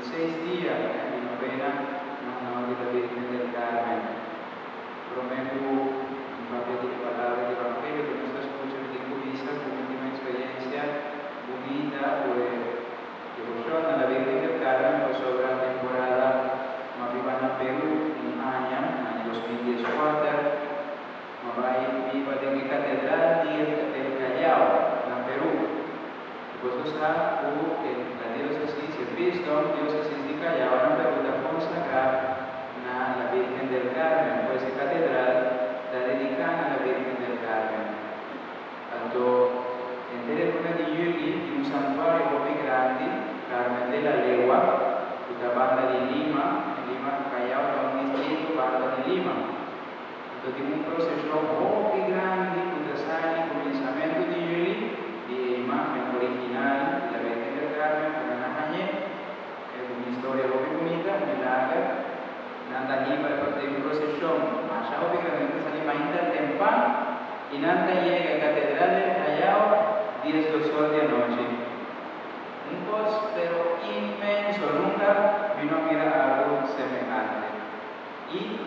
6 días di novena no, della Vergine del Carmen. Prometo compartir palabras del Evangelio que nos escuchan de Cubisa, con última experiencia bonita, pues devoción a la Virgen del Carmen, pues sobre la temporada ma viva a Perù un año 2014, ma vai viva della Cattedrale del Callao, en Perú. Vosotros saben que la diócesis de Cristo, diócesis de Callao, en Perú, está consagrada a la Virgen del Carmen, pues la catedral está dedicada a la Virgen del Carmen. Tanto en el luna de Yuli, un santuario muy grande, Carmen de la Legua, la banda de Lima, Callao es un distrito, banda de Lima. Entonces tiene un proceso muy grande, que sale comenzamiento de Yuli, de imagen original de la Virgen del Carmen, con una mañana, es una historia muy bonita, un milagro. Nanta lima de un procesión, más obviamente sale más temprano y Nanta llega a la Catedral del Callao 10 de la noche. Un post pero inmenso, nunca vino a mirar algo semejante. Y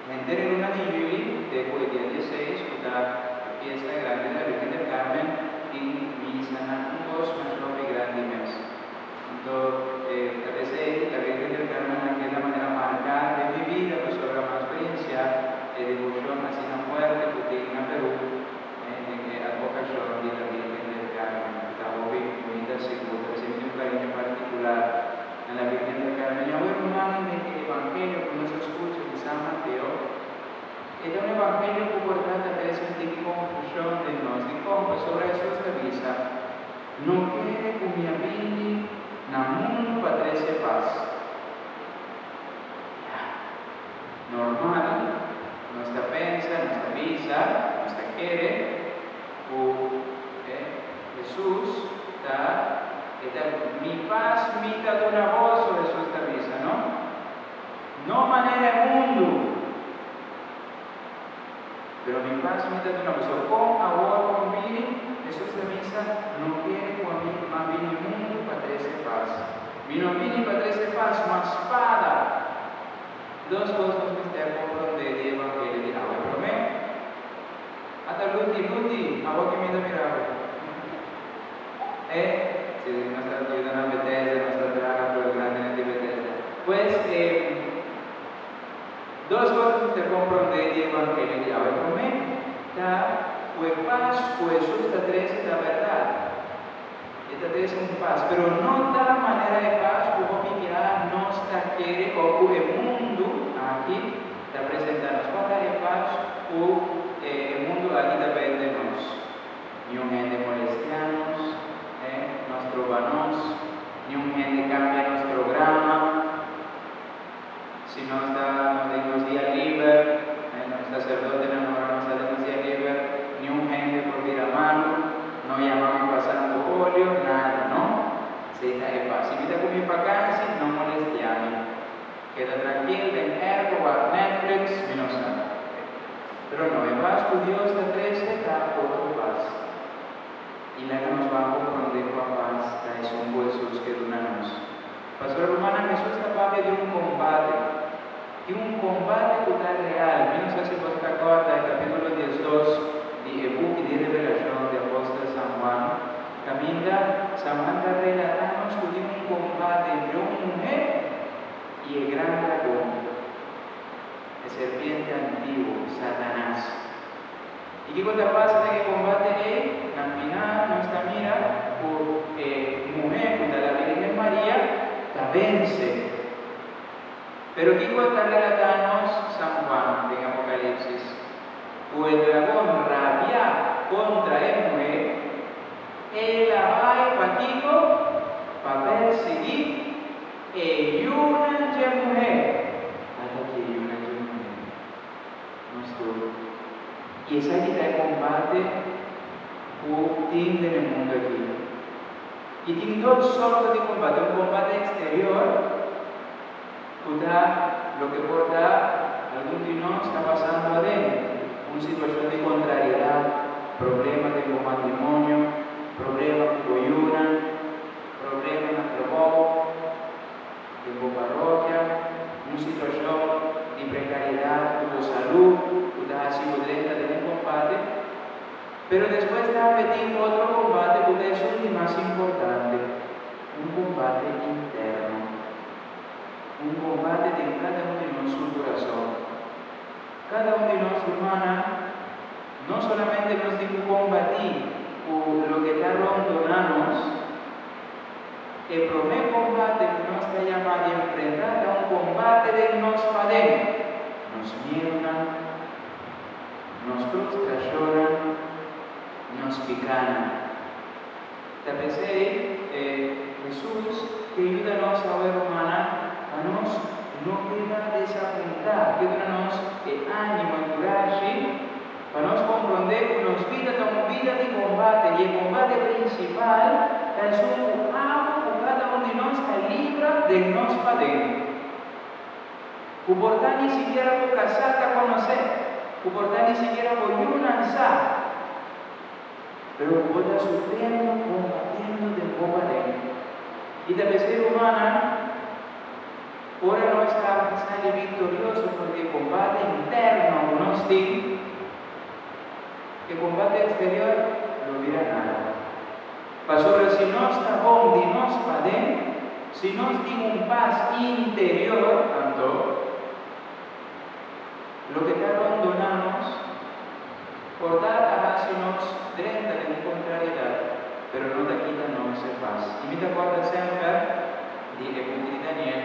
me enteré en una de Yuli, de el día 16, la fiesta grande de la Virgen del Carmen, y misa, un post más muy grande inmenso. Entonces, a veces la Virgen del Carmen es la manera marcada de mi vida, pues sobre la experiencia de devoción así tan fuerte que tengo en Perú, en la vocación de la Virgen del Carmen. Estamos muy unidas, seguro, siempre un cariño particular a la Virgen del Carmen. Y ahora, hermano, en el Evangelio que nos escucha en San Mateo, es un Evangelio que porta a veces de confusión de nos, de cómo sobre eso se avisa. No quiere que mi amigo namun patrese paz. Normal, nuestra pensa, nuestra visa, nuestra quiere, Jesús da mi paz, mi da una voz sobre su visa, ¿no? No manera mundo, pero mi paz, mi da una voz. Con ahora con vini, Jesús de misa no quiere con mí, ma vino mundo patrese paz. Vino vini patrese paz, ma spada. Dos cosas que te acuerdan de Evangelio de agua. Pero hasta luti, agua que me da mirado. Si nuestra ayuda a Bethesda, nuestra draga por el grande de Bethesda. Pues, dos cosas que te acuerdan de Evangelio de agua. Fue paz, pues esta tres es la verdad. Esta tres es un paz, pero no da manera de paz como mirar no está quiere o el mundo aquí está presentando cuánta de paz o el mundo aquí también de nos. Ni un gente molestianos, nuestro vanos, ni un gente cambia nuestro programa. Si no está nos día libre, el sacerdote no nos da día libre. Ni un gente por ir a mano, no llamamos pasando óleo, nada, ¿no? Se está en paz. Si me da con mi vacancia, no molestiame. Queda tranquilo, en ergo, a Netflix, menos nada. Pero no, en paz con Dios de 13, da por paz. Y la que nos va a comprender con paz, es un Jesús que donamos. Pastor Romana, Jesús está parte de un combate. Y un combate total real. Menos hace vuestra carta, el capítulo 12. El buque de revelación del apóstol San Juan, camina San Juan está relatando un combate entre una mujer y el gran dragón, el serpiente antiguo, Satanás. ¿Y qué cosa pasa de que combate él? Al final, nuestra mira, por mujer, contra la Virgen María, la vence. Pero ¿qué cosa relatamos San Juan en Apocalipsis? O el dragón rabia contra el mujer, él la va para perseguir y una mujer. Hasta que una mujer. Y esa idea de combate o tiene en el mundo aquí. Y tiene dos sortes de combate: un combate exterior, lo que por algún día está pasando adentro. Una situación de contrariedad, problemas de matrimonio, problemas de coyuna, problemas de trabajo, parroquia, una situación de precariedad, tu salud, tu estás así podrás tener un combate, pero después estás metiendo otro combate porque eso es el más importante, un combate interno, un combate de cada uno de nuestro corazón. Cada uno de nosotros, hermana, no solamente nos tiene que combatir por lo que está rondándonos, el primer combate que nos está llamado a enfrentar es un combate de nos padecen, nos mierdan, nos frustran, nos pican. Tal vez Jesús que ayúdanos a ver, hermana, a nos no queda desapuntar, que nos ánimo y coraje, para nos comprender que nos vida como vida de combate, y el combate principal es un amo que cada uno de nosotros libra de nos padecen. Que por tanto ni siquiera por casar a conocer, que por tanto ni siquiera por lanzar, pero que está sufriendo, combatiendo de combate. Y de ser humana, ahora no está sale victorioso porque el combate interno no tiene, el combate exterior no mira nada. Pastor, si no está bon de nos padecen, si no tiene un paz interior, tanto, lo que está rondándonos, por dar a nos drenta de contrariedad, pero no te quita esa paz. Y me acuerdo siempre de Daniel,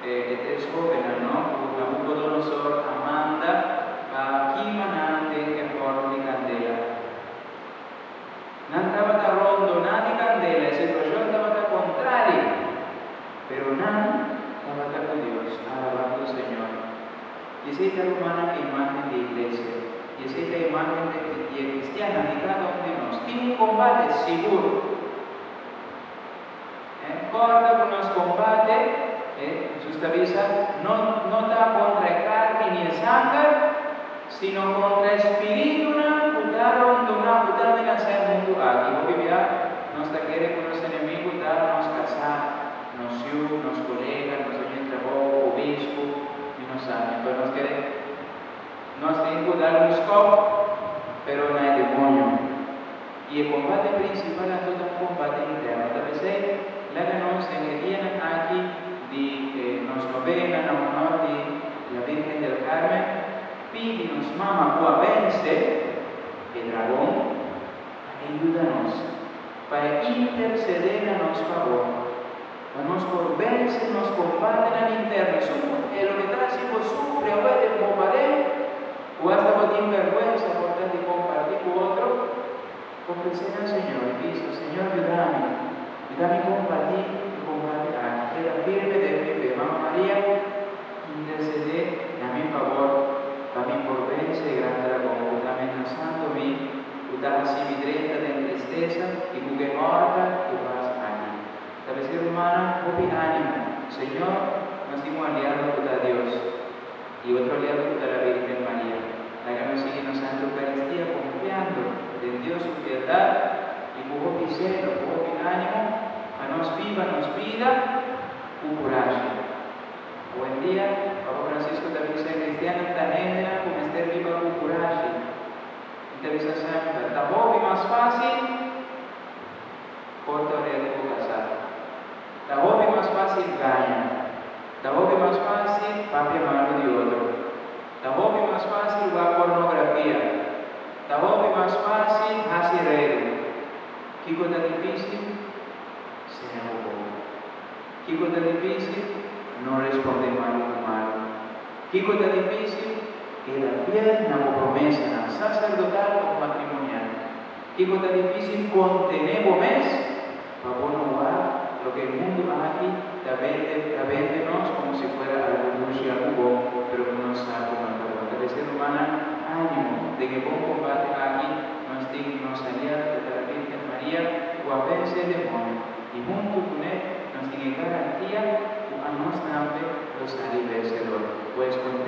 este joven, ¿no? Nabucodonosor, Amanda, Kimanante, en forma de candela. No estaba rondo, nada de candela, ese situación estaba contrario, pero nada estaba con Dios, alabando al Señor. Y esa es la humana imagen de iglesia, y esa es la imagen de cristiana de cada uno de nosotros. Tiene un combate seguro. Corta con los combates, Jesús te avisa, no está contra carne ni sangre, sino contra espíritu, putar de nacer mundo aquí. Porque ya nos quiere con los enemigos, nos casar, nos colegas, nos oyen trabajo, obispo, y nos saben, pero nos quiere, nos tiene que dar un scope, pero no hay demonio. Y el combate principal es todo un combate interno. Tal vez la que nos envían aquí de nos novena en honor de la Virgen del Carmen, pídenos, mamá, a vence el dragón, ayúdanos, para interceder a nuestro favor, para nos por vencer, nos combaten al interno, lo que está haciendo sufre, o de combatir, o hasta por vergüenza, por tal de compartir con otro, ofrecer al Señor, y dice, Señor, ayúdame a compartir y combate a queda firme de mi fe. Mamá María, intercede a mi favor, para mi por vencer y gran dragón, amenazando mi, usted así mi dreta de tristeza y que morta y paz aquí. Tal vez hermana, con ánimo, Señor, nos dimos aliado con Dios y otro aliado con la Virgen María. La que nos sigue en la Santa Eucaristía confiando en Dios su piedad y con cielo, con ánimo, a nos viva, nos vida, un coraje. Buen día, Papa Francisco también dice cristiana, esta genera con este viva con coraje. Interesa siempre, la voz más fácil, corta de casar. La voz más fácil gana. La voz más fácil va a mano de otro. La voz más fácil va a pornografía. La voz más fácil hace reír. ¿Qué cosa difícil? Se enojó. ¿Qué cosa difícil? No responde malo con malo. ¿Qué cosa difícil? Queda fiel en la promesa, en la sacerdotal o matrimonial. ¿Qué cosa difícil? Contener mes para no lo que el mundo aquí te véndenos como si fuera algo dulce, algo pero que no sabe cómo acabar. Debe ser humana, ánimo de que buen combate aquí nos aliados de la Virgen María o a vencer el demonio. Y junto con él nos tiene garantía a nuestra hambre los vencedor. Pues con